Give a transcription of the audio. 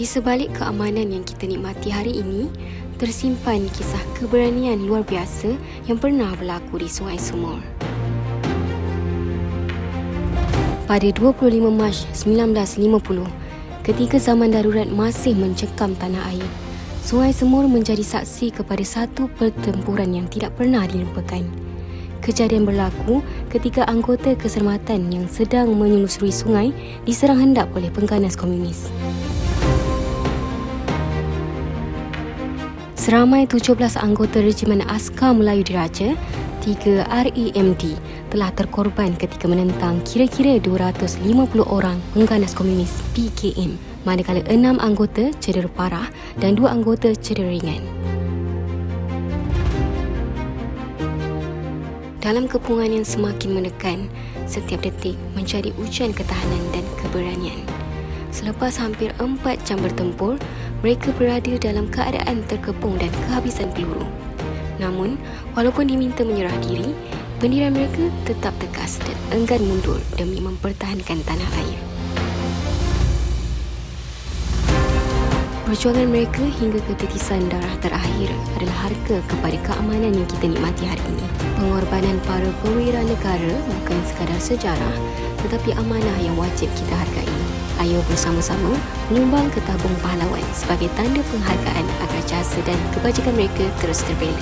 Di sebalik keamanan yang kita nikmati hari ini, tersimpan kisah keberanian luar biasa yang pernah berlaku di Sungai Semur. Pada 25 Mac 1950, ketika zaman darurat masih mencekam tanah air, Sungai Semur menjadi saksi kepada satu pertempuran yang tidak pernah dilupakan. Kejadian berlaku ketika anggota keselamatan yang sedang menyelusuri sungai diserang hendak oleh pengganas komunis. Seramai 17 anggota Regimen Askar Melayu Diraja 3 REMD telah terkorban ketika menentang kira-kira 250 orang pengganas komunis PKM, manakala 6 anggota cedera parah dan 2 anggota cedera ringan. Dalam kepungan yang semakin menekan, setiap detik menjadi ujian ketahanan dan keberanian. Selepas hampir 4 jam bertempur, mereka berada dalam keadaan terkepung dan kehabisan peluru. Namun, walaupun diminta menyerah diri, pendirian mereka tetap tegas dan enggan mundur demi mempertahankan tanah air. Perjuangan mereka hingga ketitisan darah terakhir adalah harga kepada keamanan yang kita nikmati hari ini. Pengorbanan para perwira negara bukan sekadar sejarah, tetapi amanah yang wajib kita hargai. Ayo bersama-sama menyumbang ke tabung pahlawan sebagai tanda penghargaan agar jasa dan kebajikan mereka terus terbela.